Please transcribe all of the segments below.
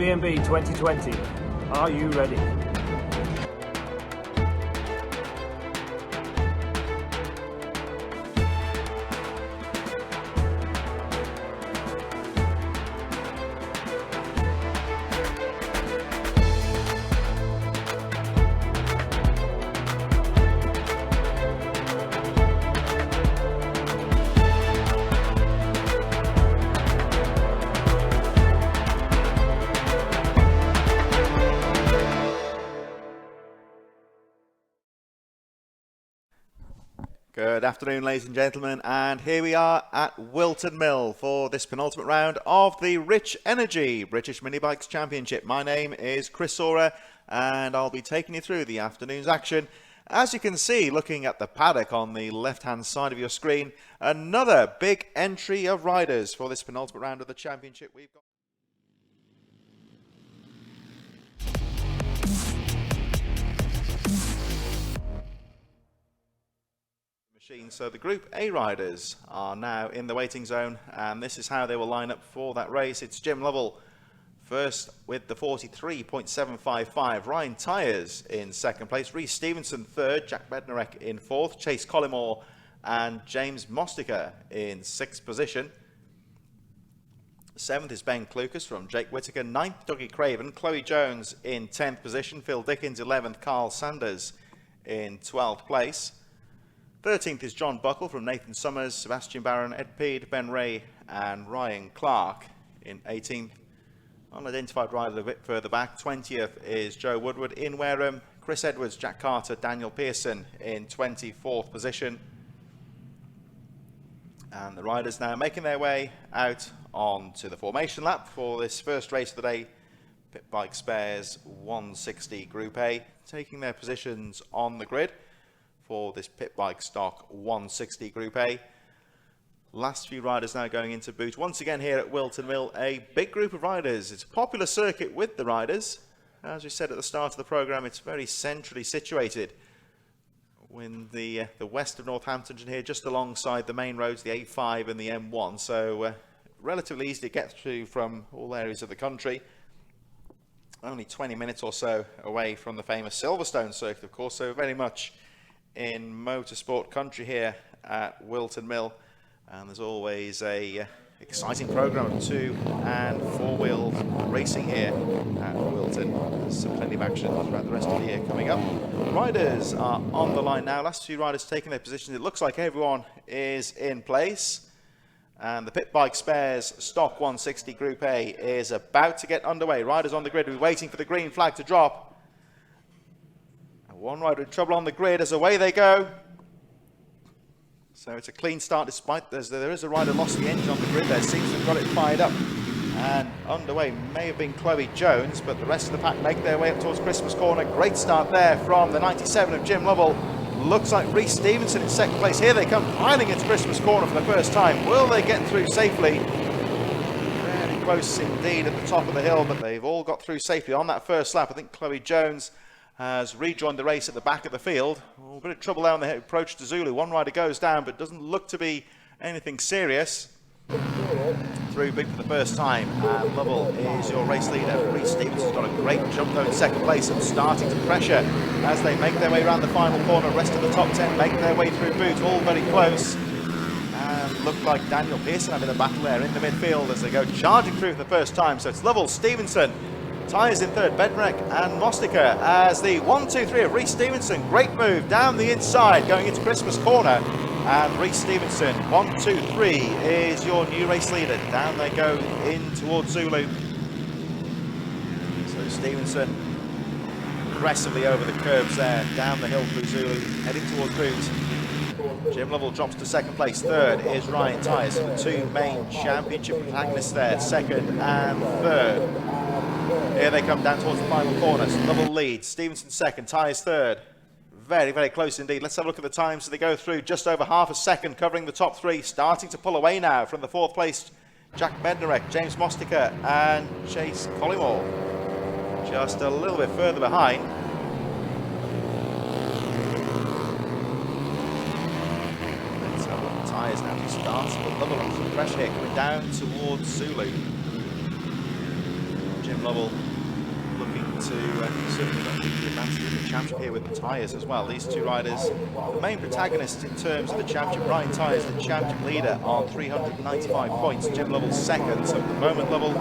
B&B 2020. Are you ready? Good afternoon, ladies and gentlemen, and here we are at Whilton Mill for this penultimate round of the Rich Energy British Mini Bikes Championship. My name is Chris Sora, and I'll be taking you through the afternoon's action. As you can see, looking at the paddock on the left-hand side of your screen, another big entry of riders for this penultimate round of the championship. We've got so the Group A riders are now in the waiting zone, and this is how they will line up for that race. It's Jim Lovell first with the 43.755, Ryan Tyers in second place, Rhys Stevenson third, Jack Bednarek in fourth, Chase Collymore and James Mostica in sixth position. Seventh is Ben Clucas from Jake Whittaker, ninth Dougie Craven, Chloe Jones in 10th position, Phil Dickens 11th, Carl Sanders in 12th place. 13th is John Buckle from Nathan Summers, Sebastian Barron, Ed Peed, Ben Ray and Ryan Clark in 18th. Unidentified rider a bit further back. 20th is Joe Woodward in Wareham, Chris Edwards, Jack Carter, Daniel Pearson in 24th position. And the riders now making their way out onto the formation lap for this first race of the day. Pitbike Spares 160 Group A, taking their positions on the grid for this Pitbike Stock 160 Group A. Last few riders now going into boot. Once again here at Whilton Mill, a big group of riders. It's a popular circuit with the riders. As we said at the start of the programme, it's very centrally situated in the west of Northamptonshire here, just alongside the main roads, the A5 and the M1. So relatively easy to get through from all areas of the country. Only 20 minutes or so away from the famous Silverstone circuit, of course, so very much in motorsport country here at Whilton Mill, and there's always a exciting program of 2 and 4-wheel racing here at Whilton. There's plenty of action throughout the rest of the year coming up. The riders are on the line now. Last few riders taking their positions. It looks like everyone is in place, and the Pitbike Spares Stock 160 Group A is about to get underway. Riders on the grid will be waiting for the green flag to drop. One rider in trouble on the grid as away they go. So it's a clean start despite there is a rider lost the engine on the grid there. Seems to have got it fired up. And underway may have been Chloe Jones, but the rest of the pack make their way up towards Christmas Corner. Great start there from the 97 of Jim Lovell. Looks like Rhys Stevenson in second place. Here they come piling into Christmas Corner for the first time. Will they get through safely? Very close indeed at the top of the hill, but they've all got through safely on that first lap. I think Chloe Jones has rejoined the race at the back of the field. Oh, a bit of trouble there on the approach to Zulu. One rider goes down, but doesn't look to be anything serious. Through big for the first time, and Lovell is your race leader. Rhys Stevenson's got a great jump though in second place and starting to pressure as they make their way around the final corner. Rest of the top 10 make their way through boot, all very close. And look like Daniel Pearson having a battle there in the midfield as they go charging through for the first time. So it's Lovell, Stevenson, Tyers in third, Bednarek and Mostica as the 1-2-3 of Rhys Stevenson. Great move down the inside going into Christmas Corner. And Rhys Stevenson, 1-2-3 is your new race leader. Down they go in towards Zulu. So Stevenson aggressively over the curbs there, down the hill through Zulu, heading towards boot. Jim Lovell drops to second place. Third is Ryan Tyers. The two main championship protagonists there, second and third. Here they come down towards the final corners. Lovell leads, Stevenson second, Tyers third. Very, very close indeed. Let's have a look at the times as they go through. Just over half a second covering the top three. Starting to pull away now from the fourth place. Jack Bednarek, James Mostica and Chase Collymore. Just a little bit further behind. Let's have a look at the tyres now to start. But Lovell under some pressure here coming down towards Zulu. Jim Jim Lovell looking to certainly not keep the advantage of the championship here with the tyres as well. These two riders, the main protagonists in terms of the championship. Ryan Tyers, the championship leader, on 395 points. Jim Lovell second. So at the moment, Lovell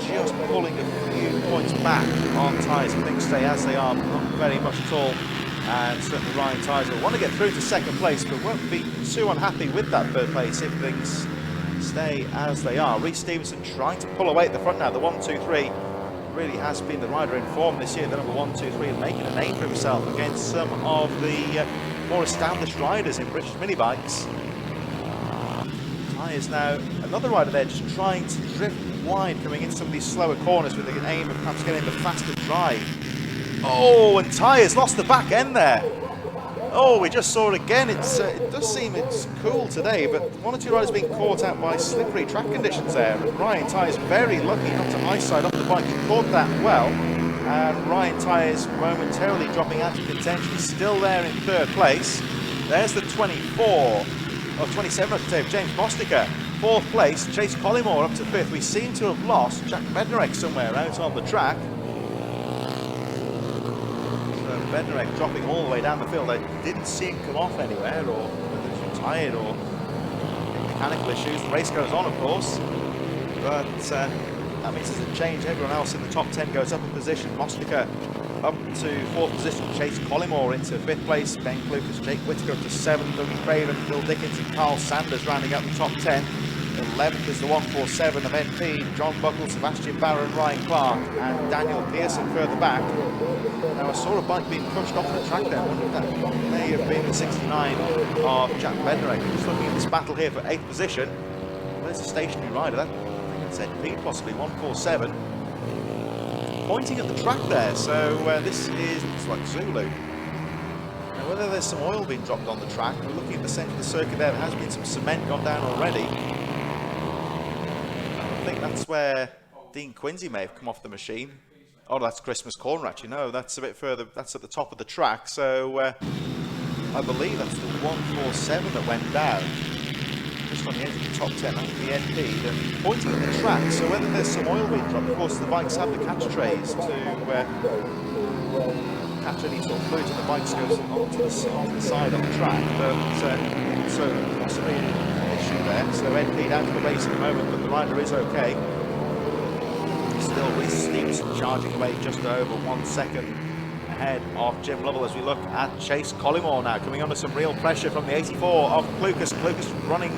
just pulling a few points back on Tyers. Things stay as they are, but not very much at all. And certainly Ryan Tyers will want to get through to second place, but won't be too unhappy with that third place if things stay as they are. Reece Stevenson trying to pull away at the front now. The 1-2-3 really has been the rider in form this year. The number 1-2-3 making a name for himself against some of the more established riders in British mini bikes. Tyers now, another rider there, just trying to drift wide, coming in some of these slower corners with the aim of perhaps getting the faster drive. Oh, and Tyers lost the back end there. Oh, we just saw it again. It does seem it's cool today, but one or two riders being caught out by slippery track conditions there. And Ryan Tyers very lucky not to eyesight off the bike. He caught that well. And Ryan Tyers momentarily dropping out of contention. Still there in third place. There's the 24, or 27 I should say, of James Bostica. Fourth place, Chase Collymore up to fifth. We seem to have lost Jack Bednarek somewhere out on the track. Bednarek dropping all the way down the field. I didn't see him come off anywhere, or whether he was tired or mechanical issues. The race goes on, of course, but that means there's a change. Everyone else in the top 10 goes up a position. Mostica up to fourth position. Chase Collymore into fifth place. Ben Lucas, Jake Whittaker up to seventh. Dougie Craven, Phil Dickens and Carl Sanders rounding out the top 10. 11th is the 147 of NP, John Buckle, Sebastian Barron, Ryan Clark and Daniel Pearson further back. Now I saw a bike being pushed off the track there. I wonder if that may have been the 69 of Jack Bednarek. Just looking at this battle here for 8th position. Where's the stationary rider? That, I think it's NP, possibly 147. Pointing at the track there, so this looks like Zulu. Now whether there's some oil being dropped on the track, we're looking at the centre of the circuit there. There has been some cement gone down already. I think that's where Dean Quincy may have come off the machine. Oh, that's Christmas Corner actually. No, that's a bit further. That's at the top of the track. So I believe that's the 147 that went down. Just on the edge of the top 10. That's the NP. They're pointing at the track. So whether there's some oil being dropped, of course the bikes have the catch trays to catch any sort of fluid, and the bikes goes onto the side of the track. But so possibly an issue there. So NP down to the race at the moment, but the rider is okay. Still Reece Stevenson charging away just over 1 second ahead of Jim Lovell as we look at Chase Collymore now coming under some real pressure from the 84 of Clucas. Clucas running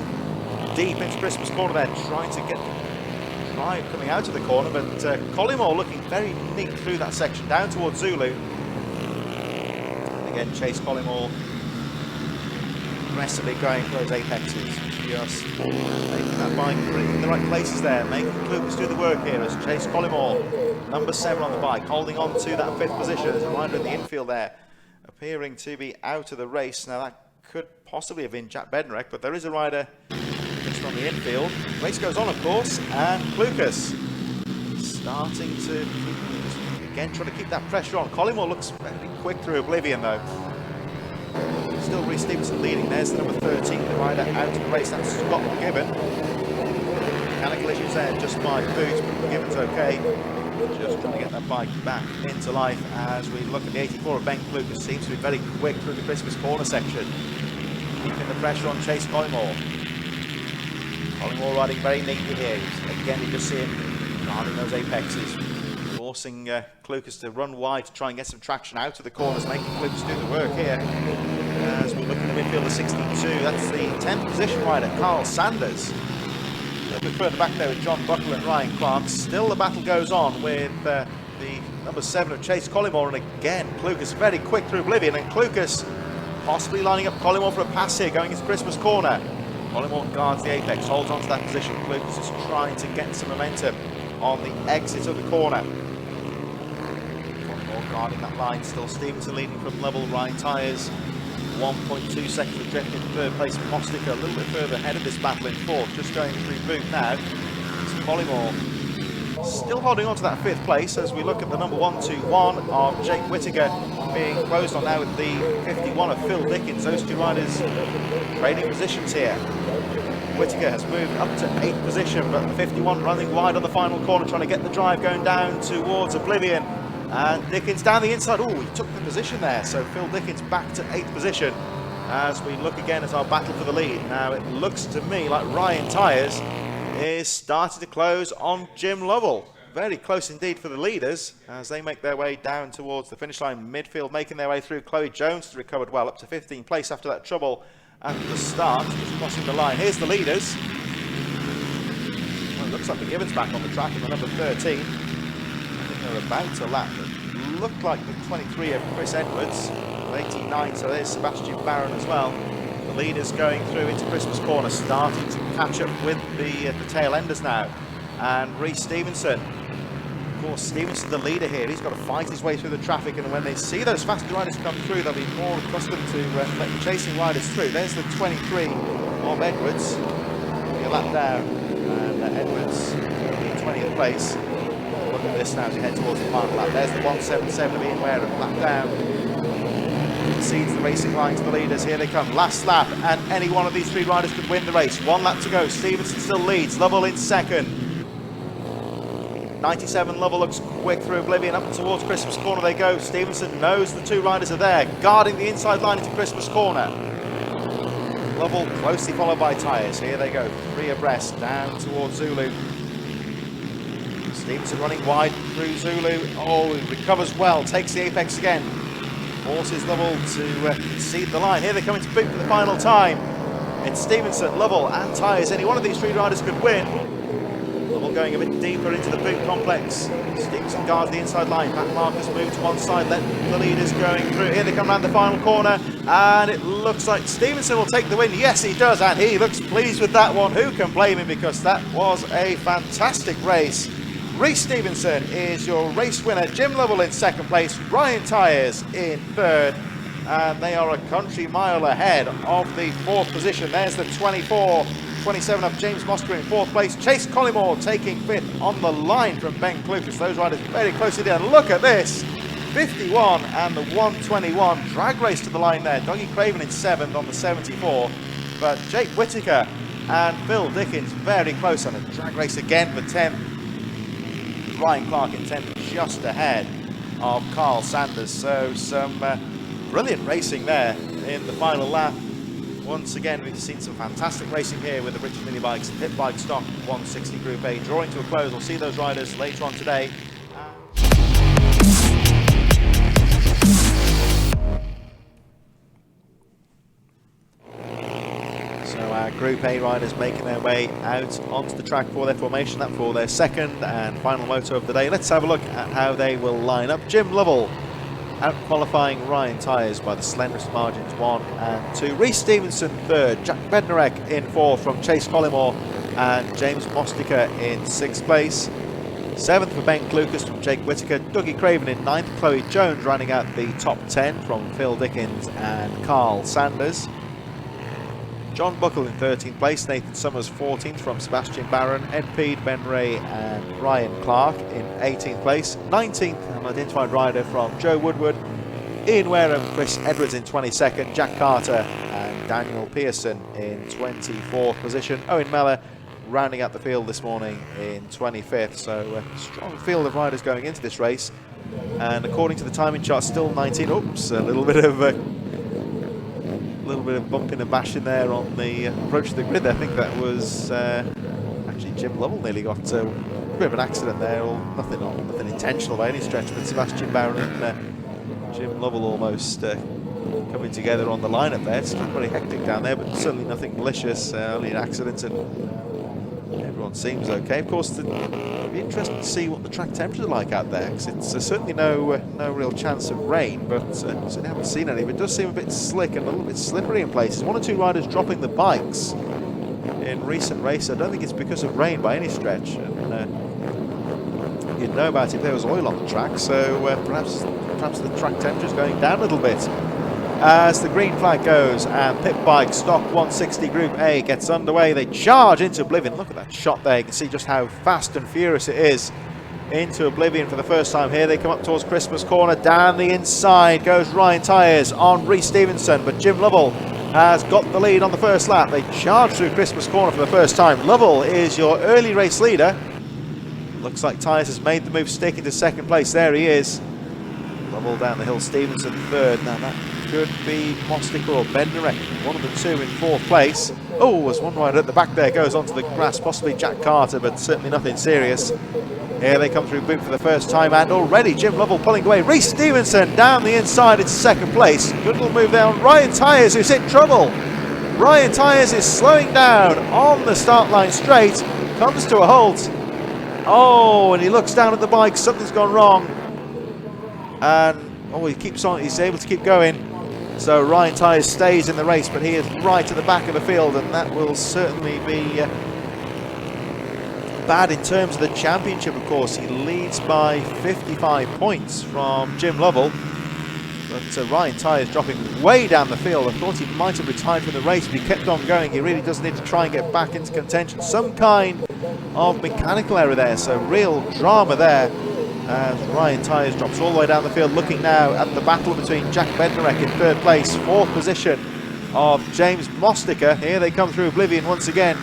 deep into Christmas Corner there, trying to get drive coming out of the corner, but Collymore looking very neat through that section down towards Zulu. And again Chase Collymore aggressively going for those apexes, just making that bike in the right places there, making Clucas do the work here as Chase Collymore, number 7 on the bike, holding on to that 5th position as a rider in the infield there, appearing to be out of the race. Now that could possibly have been Jack Bednarek, but there is a rider just on the infield. Race goes on, of course, and Clucas starting to again trying to keep that pressure on. Collymore looks very quick through oblivion though. Still Reece Stevenson leading. There's the number 13, the rider out of the race. That's Scott McGibbon. Mechanical issues there just by boots, but McGibbon's okay. Just trying to get that bike back into life as we look at the 84 of Ben Clucas. Seems to be very quick through the Christmas Corner section. Keeping the pressure on Chase Collymore. Collymore riding very neatly here. Again, you just see him guarding those apexes. Forcing Clucas to run wide to try and get some traction out of the corners, making Clucas do the work here. As we look at the midfield of 62, that's the 10th position rider, Carl Sanders. A little bit further back there with John Buckle and Ryan Clark. Still the battle goes on with the number 7 of Chase Collymore, and again Clucas very quick through oblivion, and Clucas possibly lining up Collymore for a pass here going into Christmas Corner. Collymore guards the apex, holds on to that position. Clucas is trying to get some momentum on the exit of the corner. Guarding that line, still Stevenson leading from Lovell. Ryan Tyers 1.2 seconds adrift in third place. Mostica a little bit further ahead of this battle in fourth, just going through boot now. It's Collymore still holding on to that 5th place as we look at the number 121 of Jake Whittaker being closed on now with the 51 of Phil Dickens. Those two riders trading positions here. Whittaker has moved up to 8th position, but the 51 running wide on the final corner, trying to get the drive going down towards Oblivion. And Dickens down the inside. Oh, he took the position there. So Phil Dickens back to 8th position as we look again at our battle for the lead. Now it looks to me like Ryan Tyres is starting to close on Jim Lovell. Very close indeed for the leaders as they make their way down towards the finish line. Midfield making their way through. Chloe Jones has recovered well, up to 15th place after that trouble at the start, just crossing the line. Here's the leaders. Well, it looks like the Gibbons back on the track in the number 13. I think they're about to lap. It looked like the 23 of Chris Edwards, 89, so there's Sebastian Barron as well. The leaders going through into Christmas Corner, starting to catch up with the tail enders now. And Reece Stevenson. Of course, Stevenson the leader here. He's got to fight his way through the traffic, and when they see those faster riders come through, they'll be more accustomed to letting chasing riders through. There's the 23 of Edwards. A lap down, and Edwards in 20th place. Look at this now as you head towards the final lap. There's the 177 of Ian Wareham, lap down. Seeds the racing line to the leaders. Here they come. Last lap, and any one of these 3 riders could win the race. 1 lap to go. Stevenson still leads. Lovell in second. 97 Lovell looks quick through Oblivion. Up towards Christmas Corner they go. Stevenson knows the 2 riders are there, guarding the inside line into Christmas Corner. Lovell closely followed by Tyres. Here they go, 3 abreast down towards Zulu. Stevenson running wide through Zulu. Oh, he recovers well, takes the apex again. Forces Lovell to cede the line. Here they come into boot for the final time. It's Stevenson, Lovell and Tyres. Any one of these 3 riders could win. Lovell going a bit deeper into the boot complex. Stevenson guards the inside line. Matt Marcus moved to one side, let the leaders going through. Here they come around the final corner, and it looks like Stevenson will take the win. Yes, he does, and he looks pleased with that one. Who can blame him, because that was a fantastic race. Reece Stevenson is your race winner. Jim Lovell in second place. Ryan Tyres in third. And they are a country mile ahead of the 4th position. There's the 24. 27 of James Mosker in 4th place. Chase Collymore taking 5th on the line from Ben Clucas. Those riders very closely there. And look at this. 51 and the 121. Drag race to the line there. Dougie Craven in 7th on the 74. But Jake Whittaker and Phil Dickens very close on a drag race again for 10th. Ryan Clark in 10th, just ahead of Carl Sanders. So some brilliant racing there in the final lap. Once again, we've seen some fantastic racing here with the British Mini Bikes. Pitbike Stock 160 Group A drawing to a close. We'll see those riders later on today. So our Group A riders making their way out onto the track for their formation lap for their second and final moto of the day. Let's have a look at how they will line up. Jim Lovell out qualifying Ryan Tyres by the slenderest margins, 1 and 2. Reece Stevenson third, Jack Bednarek in 4th from Chase Collymore, and James Mostiker in 6th place. 7th for Ben Clucas from Jake Whittaker, Dougie Craven in 9th, Chloe Jones rounding out the top 10 from Phil Dickens and Carl Sanders. John Buckle in 13th place, Nathan Summers 14th from Sebastian Barron, Ed Peed, Ben Ray and Ryan Clark in 18th place. 19th, an identified rider from Joe Woodward, Ian Wareham, Chris Edwards in 22nd, Jack Carter and Daniel Pearson in 24th position. Owen Mellor rounding out the field this morning in 25th, so a strong field of riders going into this race. And according to the timing chart, still 19. Oops, a little bit of bumping and bashing there on the approach to the grid. I think that was actually Jim Lovell nearly got a bit of an accident there, or nothing intentional by any stretch, but Sebastian Barron and Jim Lovell almost coming together on the lineup there. It's not very hectic down there, but certainly nothing malicious, only an accident, and everyone seems okay. Of course, it'll be interesting to see what the track temperatures are like out there, because it's certainly no real chance of rain, but certainly haven't seen any. But it does seem a bit slick and a little bit slippery in places. 1 or 2 riders dropping the bikes in recent races. I don't think it's because of rain by any stretch, and you'd know about it if there was oil on the track, so perhaps the track temperature is going down a little bit. As the green flag goes and Pitbike Stock 160 Group A gets underway, they charge into Oblivion. Look at that shot there, you can see just how fast and furious it is into Oblivion for the first time. Here they come up towards Christmas Corner. Down the inside goes Ryan Tyres on Reece Stevenson, but Jim Lovell has got the lead on the first lap. They charge through Christmas Corner for the first time. Lovell is your early race leader. Looks like Tyres has made the move, sticking to second place. There he is. Lovell down the hill, Stevenson third. Now that could be Mostica or Bednarek, one of the two in fourth place. Oh, there's one rider at the back there, goes onto the grass, possibly Jack Carter, but certainly nothing serious. Here they come through boot for the first time, and already Jim Lovell pulling away. Reece Stevenson down the inside into second place. Good little move there on Ryan Tyres, who's hit trouble. Ryan Tyres is slowing down on the start line straight, comes to a halt. Oh, and he looks down at the bike, something's gone wrong. And oh, he keeps on, he's able to keep going. So Ryan Tyres stays in the race, but he is right at the back of the field, and that will certainly be bad in terms of the championship. Of course, he leads by 55 points from Jim Lovell, but Ryan Tyres dropping way down the field. I thought he might have retired from the race, but he kept on going. He really does need to try and get back into contention. Some kind of mechanical error there, so real drama there as Ryan Tyres drops all the way down the field. Looking now at the battle between Jack Bednarek in third place, fourth position of James Mostica. Here they come through Oblivion once again.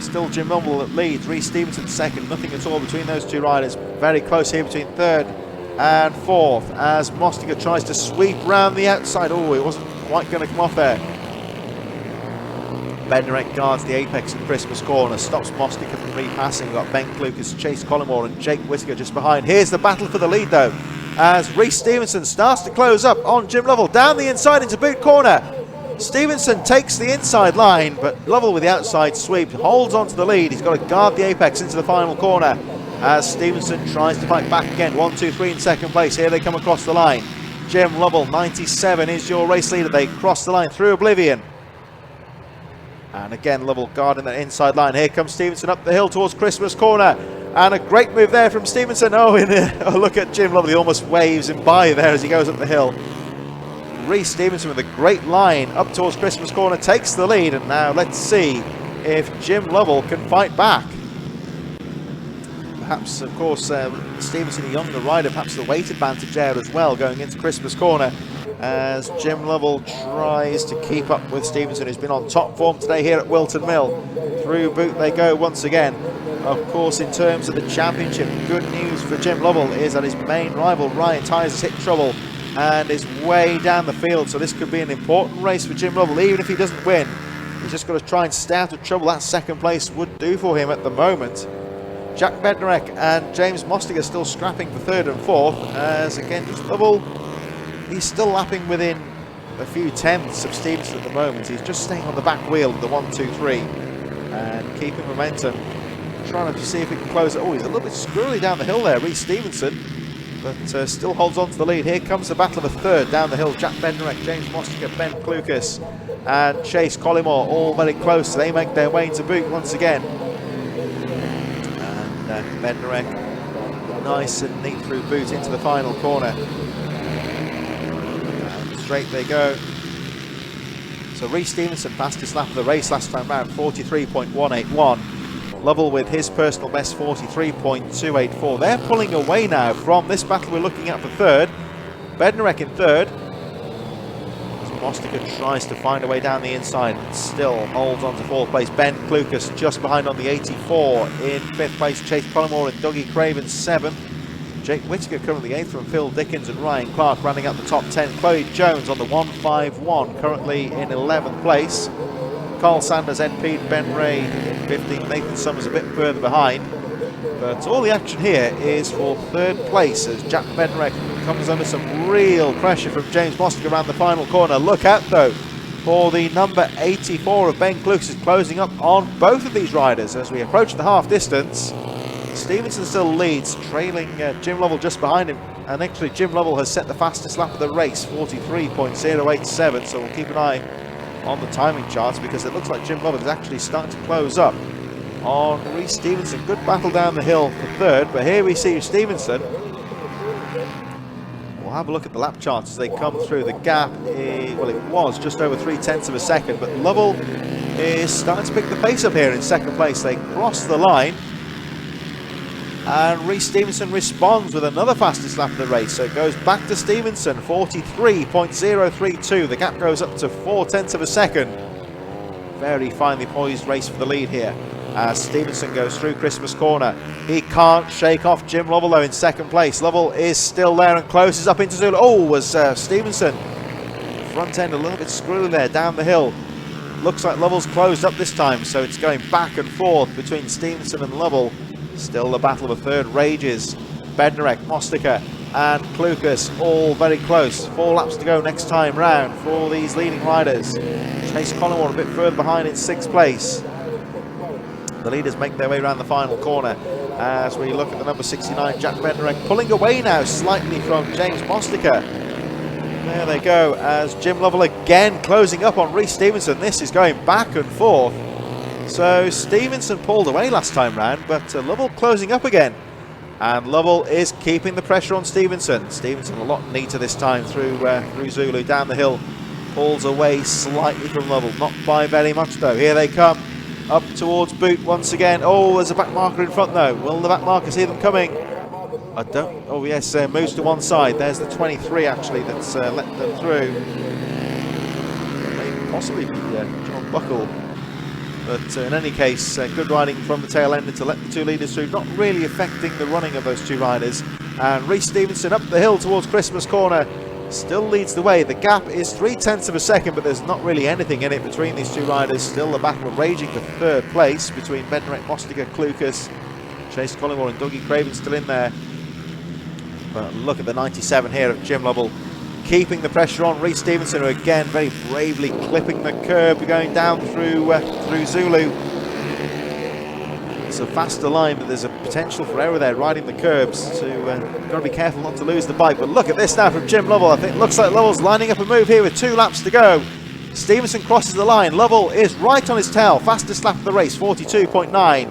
Still Jim Lovell that leads, Reece Stevenson second, nothing at all between those two riders. Very close here between third and fourth as Mostica tries to sweep round the outside. Oh, it wasn't quite going to come off there. Bednarek guards the apex in Christmas Corner, stops Mostica from repassing. We've got Ben Clucas, Chase Collymore and Jake Whittaker just behind. Here's the battle for the lead though, as Reece Stevenson starts to close up on Jim Lovell down the inside into boot corner. Stevenson takes the inside line, but Lovell with the outside sweep holds on to the lead. He's got to guard the apex into the final corner as Stevenson tries to fight back again. 1, 2, 3 in second place. Here they come across the line. Jim Lovell, 97, is your race leader. They cross the line through Oblivion. And again, Lovell guarding that inside line. Here comes Stevenson up the hill towards Christmas Corner. And a great move there from Stevenson. Oh, look at Jim Lovell. He almost waves him by there as he goes up the hill. Reece Stevenson with a great line up towards Christmas Corner takes the lead, and now let's see if Jim Lovell can fight back. Perhaps, of course, Stevenson, a younger rider, perhaps the weight advantage there as well going into Christmas Corner as Jim Lovell tries to keep up with Stevenson, who's been on top form today here at Whilton Mill. Through boot they go once again. Of course, in terms of the championship, good news for Jim Lovell is that his main rival Ryan Tyres has hit trouble and is way down the field, so this could be an important race for Jim Lovell. Even if he doesn't win, he's just got to try and stay out of trouble. That second place would do for him at the moment. Jack Bednarek and James Mostica still scrapping for third and fourth, as again just Lovell, he's still lapping within a few tenths of Stevenson at the moment. He's just staying on the back wheel of the 1, 2, 3 and keeping momentum, trying to see if he can close it. Oh, he's a little bit squirrely down the hill there, Reece Stevenson, but still holds on to the lead. Here comes the battle of a third down the hill. Jack Bednarek, James Mostica, Ben Clucas and Chase Collymore all very close. They make their way into boot once again. And Bednarek nice and neat through boot into the final corner. And straight they go. So Reece Stevenson, fastest lap of the race last time round, 43.181. Lovell with his personal best, 43.284. They're pulling away now from this battle we're looking at for third. Bednarek in third. As Mostica tries to find a way down the inside and still holds on to fourth place. Ben Clucas just behind on the 84 in fifth place. Chase Collymore and Dougie Craven seventh. Jake Whittaker currently 8th from Phil Dickens and Ryan Clark rounding out the top 10. Chloe Jones on the 151 currently in 11th place. Carl Sanders, Ed Peed, Ben Ray in 15th. Nathan Summers a bit further behind. But all the action here is for third place as Jack Bednarek comes under some real pressure from James Mostica around the final corner. Look out though for the number 84 of Ben Clucas closing up on both of these riders as we approach the half distance. Stevenson still leads, trailing Jim Lovell just behind him, and actually Jim Lovell has set the fastest lap of the race, 43.087, so we'll keep an eye on the timing charts because it looks like Jim Lovell is actually starting to close up on Reece Stevenson. Good battle down the hill for third, but here we see Stevenson. We'll have a look at the lap charts as they come through. The gap, well, it was just over 0.3 of a second, but Lovell is starting to pick the pace up here in second place. They cross the line. And Rhys Stevenson responds with another fastest lap of the race. So it goes back to Stevenson, 43.032. The gap goes up to 0.4 of a second. Very finely poised race for the lead here. As Stevenson goes through Christmas corner. He can't shake off Jim Lovell though in second place. Lovell is still there and closes up into Zulu. Oh, was Stevenson. Front end a little bit screwy there down the hill. Looks like Lovell's closed up this time, so it's going back and forth between Stevenson and Lovell. Still the battle of a third rages. Bednarek, Mostica and Klukas all very close. 4 laps to go next time round for all these leading riders. Chase Collingwood a bit further behind in 6th place. The leaders make their way around the final corner as we look at the number 69, Jack Bednarek, pulling away now slightly from James Mostica. There they go, as Jim Lovell again closing up on Rhys Stevenson. This is going back and forth. So Stevenson pulled away last time round, but Lovell closing up again. And Lovell is keeping the pressure on Stevenson. Stevenson a lot neater this time through Zulu down the hill. Pulls away slightly from Lovell, not by very much though. Here they come, up towards Boot once again. Oh, there's a back marker in front though. Will the back marker see them coming? I don't. Oh yes, moves to one side. There's the 23 actually that's let them through. Maybe possibly John Buckle. But in any case, good riding from the tail end to let the 2 leaders through, not really affecting the running of those 2 riders. And Rhys Stevenson up the hill towards Christmas corner still leads the way. The gap is 0.3 of a second, but there's not really anything in it between these 2 riders. Still the battle raging for 3rd place between Bednarek, Mostica, Klukas, Chase Collingwood and Dougie Craven still in there. But look at the 97 here of Jim Lovell, keeping the pressure on Rhys Stevenson, who again very bravely clipping the curb, going down through Zulu. It's a faster line, but there's a potential for error there, riding the curbs. So got to be careful not to lose the bike. But look at this now from Jim Lovell. I think it looks like Lovell's lining up a move here with 2 laps to go. Stevenson crosses the line. Lovell is right on his tail. Fastest lap of the race, 42.9.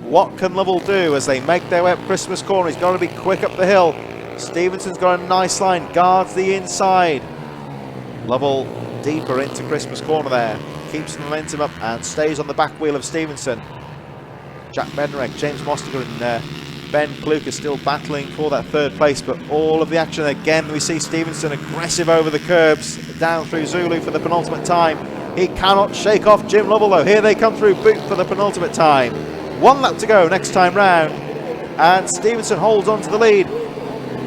What can Lovell do as they make their way up Christmas corner? He's got to be quick up the hill. Stevenson's got a nice line, guards the inside. Lovell deeper into Christmas corner there, keeps the momentum up and stays on the back wheel of Stevenson. Jack Bednarek, James Mostica and Ben Klukas still battling for that 3rd place, but all of the action again. We see Stevenson aggressive over the curbs, down through Zulu for the penultimate time. He cannot shake off Jim Lovell though. Here they come through Boot for the penultimate time. 1 lap to go next time round, and Stevenson holds on to the lead.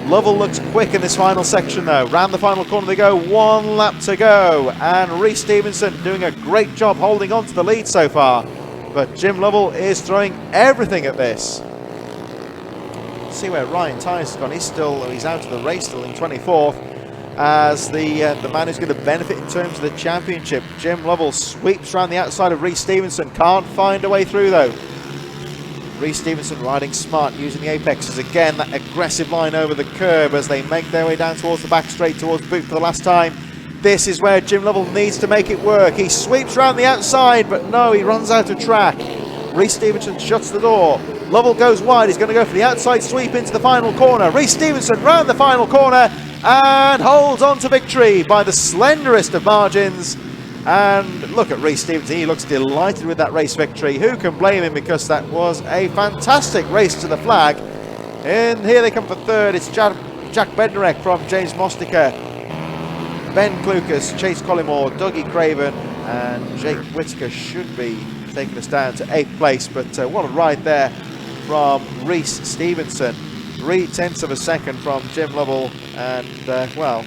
Lovell looks quick in this final section though. Round the final corner they go, 1 lap to go. And Rhys Stevenson doing a great job holding on to the lead so far. But Jim Lovell is throwing everything at this. See where Ryan Tynes has gone. He's out of the race, still in 24th. As the man who's going to benefit in terms of the championship. Jim Lovell sweeps around the outside of Rhys Stevenson. Can't find a way through though. Rhys Stevenson riding smart, using the apexes again, that aggressive line over the curb as they make their way down towards the back straight towards Boot for the last time. This is where Jim Lovell needs to make it work. He sweeps around the outside, but no, he runs out of track. Rhys Stevenson shuts the door. Lovell goes wide. He's going to go for the outside sweep into the final corner. Rhys Stevenson round the final corner and holds on to victory by the slenderest of margins. And look at Rhys Stevenson, he looks delighted with that race victory. Who can blame him, because that was a fantastic race to the flag. And here they come for 3rd. It's Jack Bednarek from James Mostica, Ben Klukas, Chase Collingwood, Dougie Craven and Jake Whitaker should be taking us down to 8th place. But what a ride there from Rhys Stevenson. 0.3 of a second from Jim Lovell, and well,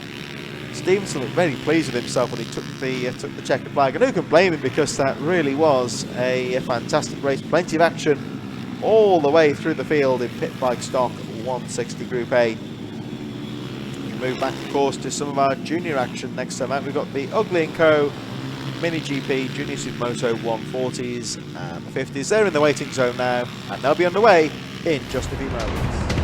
Stevenson looked very pleased with himself when he took the checkered flag, and who can blame him, because that really was a fantastic race. Plenty of action all the way through the field in Pitbike stock 160 Group A. We move back, of course, to some of our junior action next time out. We've got the Ugly & Co. Mini GP Junior Supermoto 140s and 50s. They're in the waiting zone now, and they'll be underway in just a few moments.